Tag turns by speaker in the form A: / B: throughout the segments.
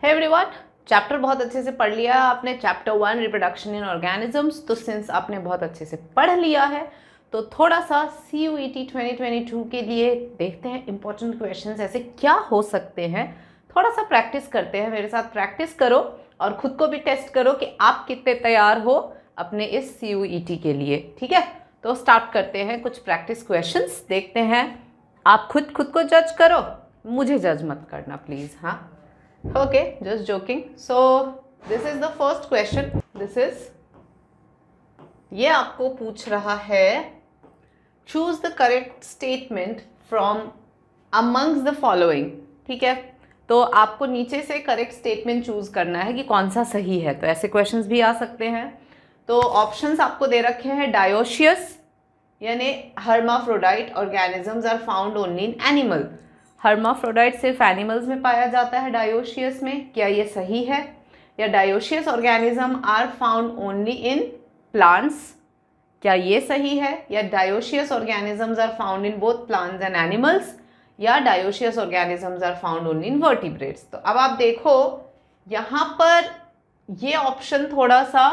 A: Hey everyone, chapter बहुत अच्छे से पढ़ लिया आपने। Chapter 1 reproduction in organisms. तो सिंस आपने बहुत अच्छे से पढ़ लिया है तो थोड़ा सा CUET 2022 के लिए देखते हैं इंपॉर्टेंट क्वेश्चंस ऐसे क्या हो सकते हैं। थोड़ा सा प्रैक्टिस करते हैं, मेरे साथ प्रैक्टिस करो और खुद को भी टेस्ट करो कि आप कितने तैयार हो अपने इस CUET के लिए। ठीक है, तो स्टार्ट करते हैं। कुछ प्रैक्टिस क्वेश्चंस देखते हैं। आप खुद को जज करो, मुझे जज मत करना प्लीज। हाँ, okay, just joking. So this is the first question. This is, ये आपको पूछ रहा है choose the correct statement from amongst the following। ठीक है, तो आपको नीचे से करेक्ट स्टेटमेंट चूज करना है कि कौन सा सही है। तो ऐसे क्वेश्चंस भी आ सकते हैं। तो ऑप्शंस आपको दे रखे हैं। डायोशियस यानी hermaphrodite organisms are found only in animal. Hermaphrodite सिर्फ एनिमल्स में पाया जाता है डायोशियस में, क्या ये सही है? या dioecious organism are found only in plants, क्या ये सही है? या dioecious organisms are found in both plants and animals, या dioecious organisms are found only in vertebrates. तो अब आप देखो यहाँ पर ये ऑप्शन थोड़ा सा,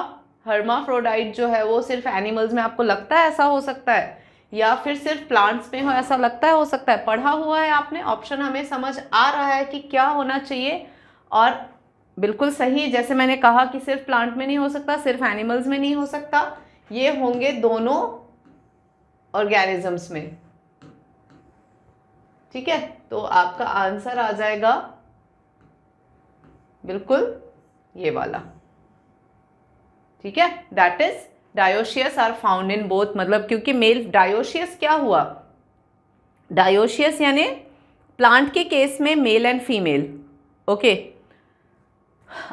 A: हर्माफ्रोडाइट जो है वो सिर्फ एनिमल्स में, आपको लगता है ऐसा हो सकता है? या फिर सिर्फ प्लांट्स में हो ऐसा लगता है? हो सकता है। पढ़ा हुआ है आपने, ऑप्शन हमें समझ आ रहा है कि क्या होना चाहिए। और बिल्कुल सही, जैसे मैंने कहा कि सिर्फ प्लांट में नहीं हो सकता, सिर्फ एनिमल्स में नहीं हो सकता, ये होंगे दोनों ऑर्गेनिजम्स में। ठीक है, तो आपका आंसर आ जाएगा बिल्कुल ये वाला। ठीक है, that is dioecious are found in both. मतलब क्योंकि मेल डायोशियस क्या हुआ, डायोशियस यानी प्लांट के केस में मेल एंड फीमेल, ओके,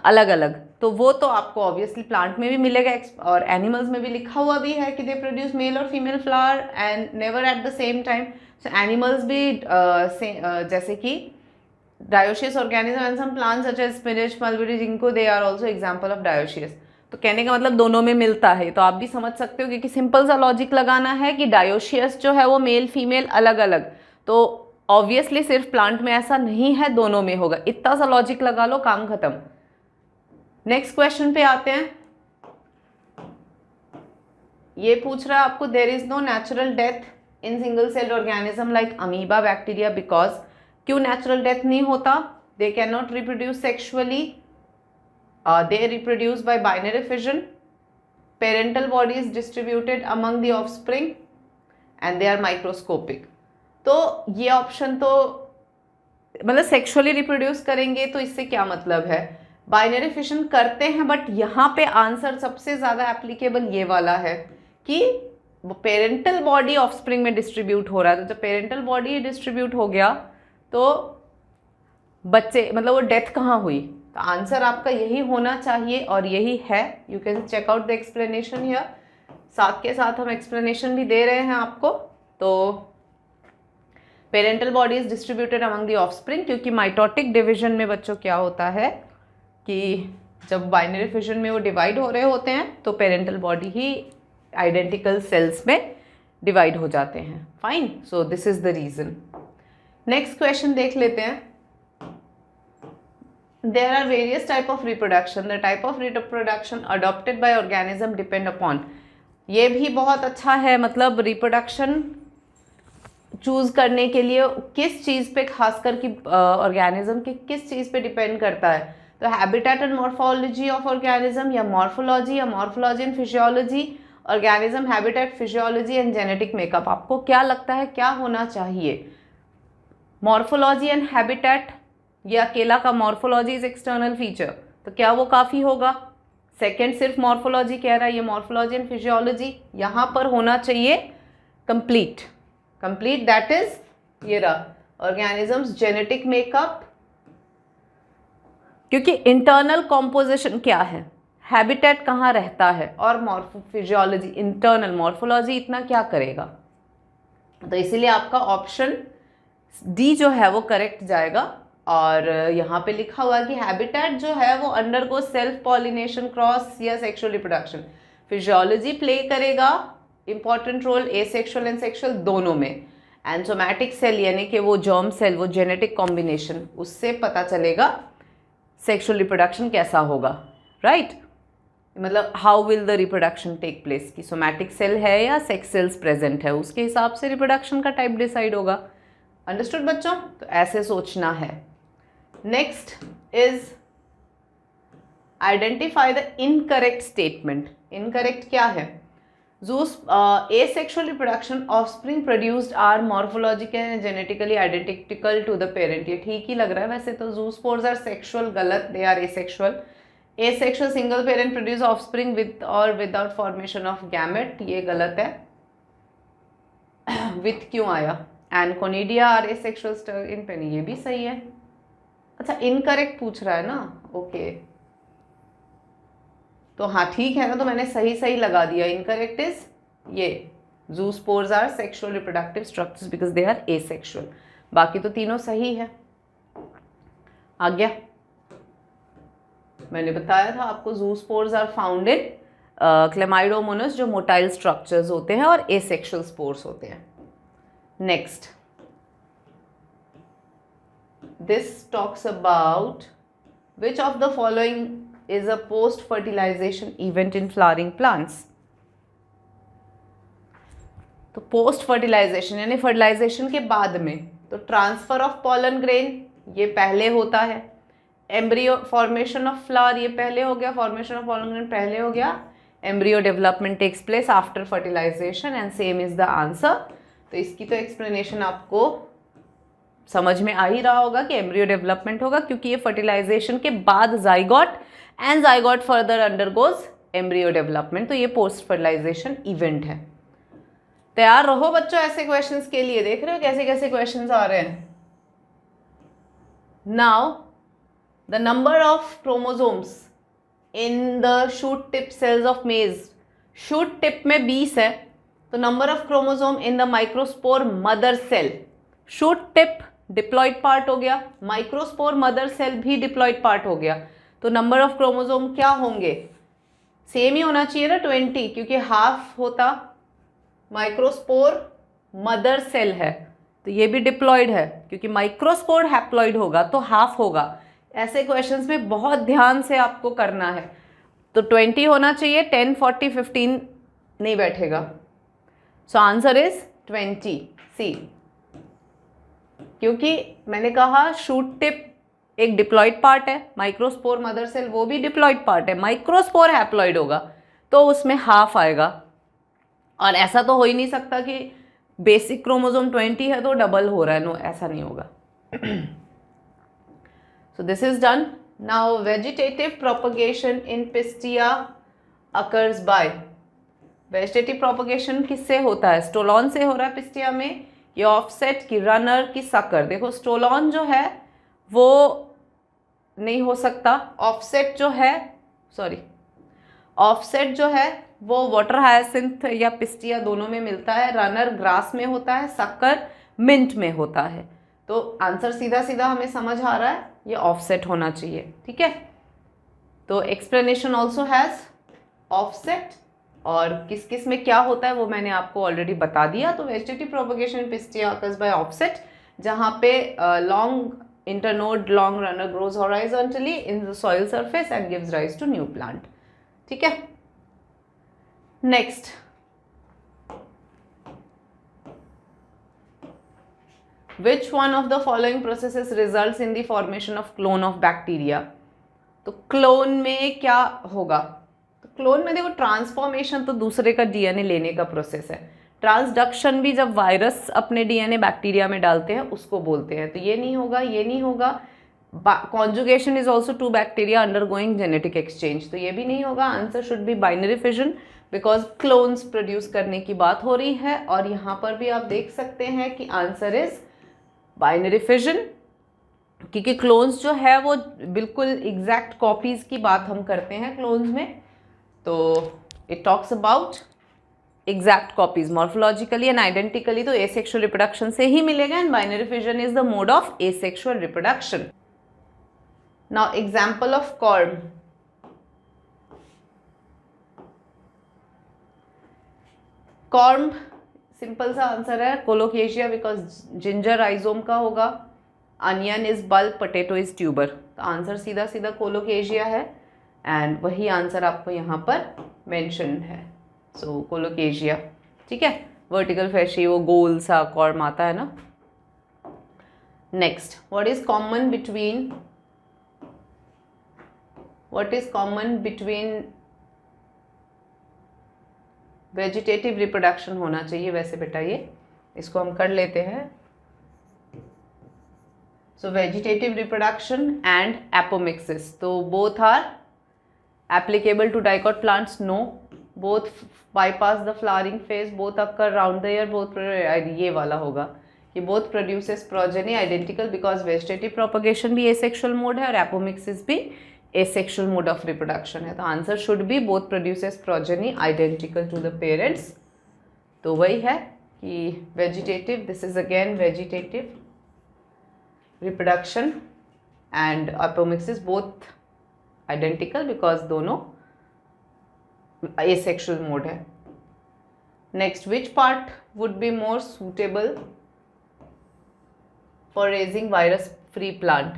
A: अलग अलग। तो वो तो आपको ऑब्वियसली प्लांट में भी मिलेगा और एनिमल्स में भी लिखा हुआ भी है कि दे प्रोड्यूस मेल और female flower and never at the same time. So animals भी जैसे कि dioecious organism and some plants such as spinach, mulberry, ginkgo, they are also example of dioecious. तो कहने का मतलब दोनों में मिलता है। तो आप भी समझ सकते हो क्योंकि सिंपल सा लॉजिक लगाना है कि डायोशियस जो है वो मेल फीमेल अलग अलग, तो ऑब्वियसली सिर्फ प्लांट में ऐसा नहीं है, दोनों में होगा। इतना सा लॉजिक लगा लो, काम खत्म। नेक्स्ट क्वेश्चन पे आते हैं। ये पूछ रहा है आपको, there is no natural death in single celled organism like amoeba, bacteria, because, क्यों नेचुरल डेथ नहीं होता? They can not reproduce sexually, they reproduce by binary fission, parental body is distributed among the offspring and they are microscopic। तो ये option तो मतलब sexually reproduce करेंगे तो इससे क्या मतलब है? बाइनरी फिशन करते हैं, बट यहाँ पे आंसर सबसे ज़्यादा एप्लीकेबल ये वाला है कि पेरेंटल बॉडी ऑफस्प्रिंग में डिस्ट्रीब्यूट हो रहा है। तो जब पेरेंटल बॉडी डिस्ट्रीब्यूट हो गया तो बच्चे, मतलब वो डेथ कहाँ हुई? तो आंसर आपका यही होना चाहिए और यही है। You can check out the explanation here. साथ के साथ हम एक्सप्लेनेशन भी दे रहे हैं आपको। तो parental body is distributed among the offspring, क्योंकि माइटोटिक डिवीजन में बच्चों क्या होता है कि जब बाइनरी फिशन में वो डिवाइड हो रहे होते हैं तो पेरेंटल बॉडी ही आइडेंटिकल सेल्स में डिवाइड हो जाते हैं। Fine, so this is the reason. Next question देख लेते हैं। There are various type of reproduction. The type of reproduction adopted by organism depend upon। ये भी बहुत अच्छा है, मतलब रिप्रोडक्शन चूज करने के लिए किस चीज़ पे, खासकर कि ऑर्गेनिज्म के किस चीज़ पे डिपेंड करता है। तो habitat and morphology of organism, या morphology and physiology, organism habitat, physiology and genetic makeup. आपको क्या लगता है क्या होना चाहिए? मॉर्फोलॉजी एंड हैबिटेट, ये अकेला का मॉर्फोलॉजी इज एक्सटर्नल फीचर, तो क्या वो काफ़ी होगा? सेकंड सिर्फ मॉर्फोलॉजी कह रहा है, ये मॉर्फोलॉजी एंड फिजियोलॉजी यहाँ पर होना चाहिए कंप्लीट। दैट इज ये रहा ऑर्गेनिजम्स जेनेटिक मेकअप, क्योंकि इंटरनल कॉम्पोजिशन क्या है, हैबिटेट कहाँ रहता है, और फिजियोलॉजी इंटरनल, मॉर्फोलॉजी इतना क्या करेगा। तो इसीलिए आपका ऑप्शन डी जो है वो करेक्ट जाएगा। और यहाँ पे लिखा हुआ है कि हैबिटेट जो है वो अंडरगो सेल्फ पॉलिनेशन, क्रॉस या सेक्सुअल रिप्रोडक्शन। फिजियोलॉजी प्ले करेगा important role asexual and sexual दोनों में। एंड सोमैटिक सेल यानी कि वो जर्म सेल, वो जेनेटिक कॉम्बिनेशन, उससे पता चलेगा सेक्सुअल रिप्रोडक्शन कैसा होगा, राइट? मतलब how will the reproduction take place, कि सोमैटिक सेल है या सेक्स सेल्स प्रेजेंट है, उसके हिसाब से रिप्रोडक्शन का टाइप डिसाइड होगा। अंडरस्टूड बच्चों? तो ऐसे सोचना है। Next is identify the incorrect statement. Incorrect क्या है? asexual reproduction offspring produced are morphologically and genetically identical to the parent। ये ठीक ही लग रहा है वैसे तो। zoospores are sexual, गलत, they are asexual। asexual single parent produce offspring with or without formation of gamete, ये गलत है। with क्यों आया? Anconidia are asexual in penny, ये भी सही है। अच्छा इनकरेक्ट पूछ रहा है ना, ओके तो हाँ ठीक है ना, तो मैंने सही सही लगा दिया। इनकरेक्ट इज ये zoospores are sexual reproductive structures because they are asexual। बाकी तो तीनों सही है। आ गया? मैंने बताया था आपको zoospores are found in Chlamydomonas जो मोटाइल स्ट्रक्चर्स होते हैं और asexual spores होते हैं। Next, this talks about which of the following is a post fertilization event in flowering plants। तो पोस्ट फर्टिलाइजेशन यानी फर्टिलाइजेशन के बाद में, तो ट्रांसफर ऑफ पॉलन ग्रेन ये पहले होता है, एम्ब्रियो फॉर्मेशन ऑफ फ्लावर ये पहले हो गया, फॉर्मेशन ऑफ पॉलन ग्रेन पहले हो गया, embryo development takes place after fertilization and same is the answer. तो इसकी तो एक्सप्लेनेशन आपको समझ में आ ही रहा होगा कि एम्ब्रियो डेवलपमेंट होगा क्योंकि ये फर्टिलाइजेशन के बाद zygote and zygote further undergoes embryo development, तो ये पोस्ट फर्टिलाइजेशन इवेंट है। तैयार रहो बच्चों ऐसे क्वेश्चंस के लिए। देख रहे हो कैसे कैसे क्वेश्चंस आ रहे हैं। Now the number of chromosomes in the shoot tip cells of maize, shoot tip में 20 है, तो number of chromosome in the microspore mother cell, shoot tip diploid part हो गया, माइक्रोस्पोर मदर सेल भी डिप्लॉइड पार्ट हो गया, तो number of chromosome क्या होंगे? सेम ही होना चाहिए ना 20, क्योंकि हाफ होता माइक्रोस्पोर मदर सेल है, तो ये भी डिप्लॉइड है, क्योंकि माइक्रोस्पोर हैप्लॉइड होगा तो हाफ होगा। ऐसे क्वेश्चंस में बहुत ध्यान से आपको करना है। तो 20 होना चाहिए, 10, 40, 15 नहीं बैठेगा। सो आंसर इज 20 सी, क्योंकि मैंने कहा शूट टिप एक डिप्लॉइड पार्ट है, माइक्रोस्पोर मदर सेल वो भी डिप्लॉइड पार्ट है, माइक्रोस्पोर हैप्लॉइड होगा तो उसमें हाफ आएगा। और ऐसा तो हो ही नहीं सकता कि बेसिक क्रोमोसोम 20 है तो डबल हो रहा है, नो ऐसा नहीं होगा। सो this is done. Now vegetative propagation in pistia occurs by, vegetative propagation किससे होता है? स्टोलॉन से हो रहा है पिस्टिया में, ये ऑफसेट की रनर की सकर। देखो स्टोलॉन जो है वो नहीं हो सकता, ऑफसेट जो है ऑफसेट जो है वो वाटर हायासिंथ या पिस्टिया दोनों में मिलता है, रनर ग्रास में होता है, सकर मिंट में होता है। तो आंसर सीधा सीधा हमें समझ आ रहा है, ये ऑफसेट होना चाहिए। ठीक है, तो एक्सप्लेनेशन ऑल्सो हैज ऑफसेट, और किस किस में क्या होता है वो मैंने आपको ऑलरेडी बता दिया। तो vegetative propagation pistia occurs by offset, जहाँ पे long internode long runner grows horizontally in the soil surface and gives rise to new plant। ठीक है, next, which one of the following processes results in the formation of clone of bacteria। तो clone में क्या होगा? तो clone में देखो transformation तो दूसरे का डीएनए लेने का प्रोसेस है, ट्रांसडक्शन भी जब वायरस अपने डीएनए बैक्टीरिया में डालते हैं उसको बोलते हैं, तो ये नहीं होगा, ये नहीं होगा। Conjugation is also to bacteria undergoing genetic exchange, तो ये भी नहीं होगा। Answer should be binary fission, because clones produce करने की बात हो रही है, और यहाँ पर भी आप देख सकते हैं कि आंसर इज बाइनरी फिजन, क्योंकि क्लोन्स जो है वो बिल्कुल एग्जैक्ट कॉपीज की बात हम करते हैं क्लोन्स में। तो it talks about exact copies morphologically and identically, तो एसेक्सुअल रिप्रोडक्शन से ही मिलेगा, and binary fission is the mode of asexual reproduction. Now example of corm, corm simple सा आंसर है कोलोकेशिया, बिकॉज जिंजर राइजोम का होगा, onion is bulb, potato is tuber. तो answer सीधा सीधा कोलोकेशिया है एंड वही आंसर आपको यहाँ पर मेंशन है। सो कोलोकेशिया, ठीक है। वर्टिकल फैशी वो गोल सा कॉर्म आता है ना। Next, what is common between vegetative reproduction होना चाहिए वैसे बेटा, ये इसको हम कर लेते हैं। So vegetative reproduction and apomixis, तो both are applicable to dicot plants, no. Both bypass the flowering phase, both occur round the year, both, ये वाला होगा कि both produces progeny identical because vegetative propagation भी एसेक्सुअल मोड है और apomixis भी asexual mode of reproduction है। तो answer should be both produces progeny identical to the parents. तो वही है कि vegetative, this is again vegetative reproduction and apomixis both identical because दोनों एसेक्सुअल मोड है। Next, which part would be more suitable for raising virus free plant?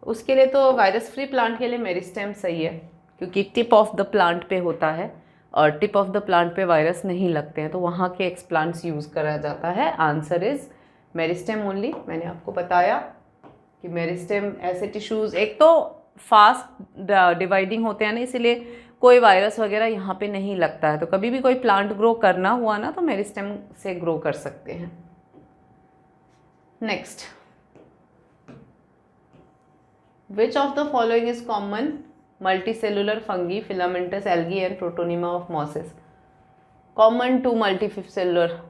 A: उसके लिए तो virus free plant के लिए मेरिस्टेम सही है क्योंकि टिप ऑफ द प्लांट पे होता है और टिप ऑफ द प्लांट पे वायरस नहीं लगते हैं, तो वहाँ के एक्सप्लांट्स यूज़ करा जाता है। Answer is meristem only. मैंने आपको बताया कि मेरिस्टेम ऐसे टिश्यूज़ एक तो फास्ट डिवाइडिंग होते हैं ना, इसीलिए कोई वायरस वगैरह यहाँ पे नहीं लगता है। तो कभी भी कोई प्लांट ग्रो करना हुआ ना तो मेरिस्टेम से ग्रो कर सकते हैं। Next, which of the following is common multicellular fungi, filamentous algae and protonema of mosses? Common to multicellular,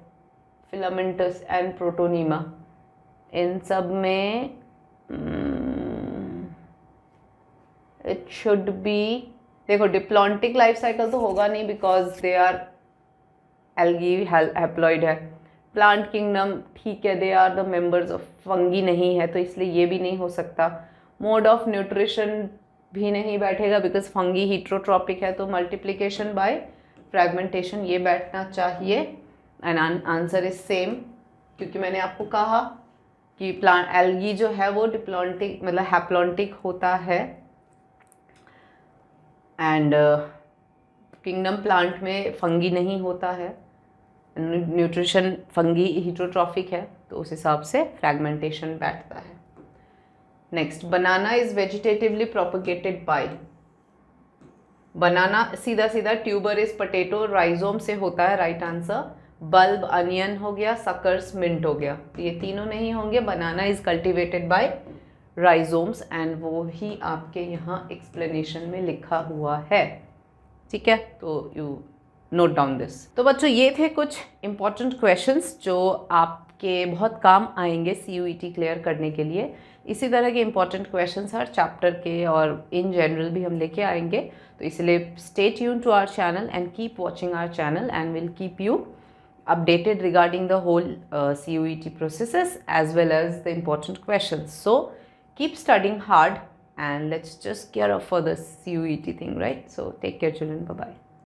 A: filamentous and protonema, इन सब में it should be, देखो डिप्लॉन्टिक लाइफ साइकिल तो होगा नहीं because they are algae haploid है। Plant kingdom ठीक है, they are the members of fungi नहीं है तो इसलिए ये भी नहीं हो सकता। मोड ऑफ न्यूट्रिशन भी नहीं बैठेगा बिकॉज फंगी हीट्रोट्रॉपिक है, तो मल्टीप्लिकेशन बाय फ्रैगमेंटेशन ये बैठना चाहिए एंड आंसर इज सेम क्योंकि मैंने आपको कहा कि प्लांट एल्गी जो है वो डिप्लॉन्टिक मतलब हैप्लॉन्टिक होता है एंड किंगडम प्लांट में फंगी नहीं होता है। न्यूट्रिशन फंगी हीट्रोट्रॉफिक है तो उस हिसाब से फ्रैगमेंटेशन बैठता है। Next, banana is vegetatively propagated by, banana सीधा सीधा ट्यूबर इज पोटैटो, राइजोम से होता है, राइट आंसर। बल्ब अनियन हो गया, सकर्स मिंट हो गया, तो ये तीनों नहीं होंगे। Banana is cultivated by rhizomes and वो ही आपके यहाँ एक्सप्लेनेशन में लिखा हुआ है, ठीक है। तो यू नोट डाउन दिस। तो बच्चों ये थे कुछ इंपॉर्टेंट क्वेश्चंस जो आपके बहुत काम आएंगे CUET क्लियर करने के लिए। इसी तरह के इंपॉर्टेंट क्वेश्चंस हर चैप्टर के और इन जनरल भी हम लेके आएंगे, तो इसलिए stay tune to our channel and keep watching our channel and will keep you updated regarding the whole CUET processes as well as the important questions. So keep studying hard and let's just gear up for the CUET thing, right? So take care children, bye bye.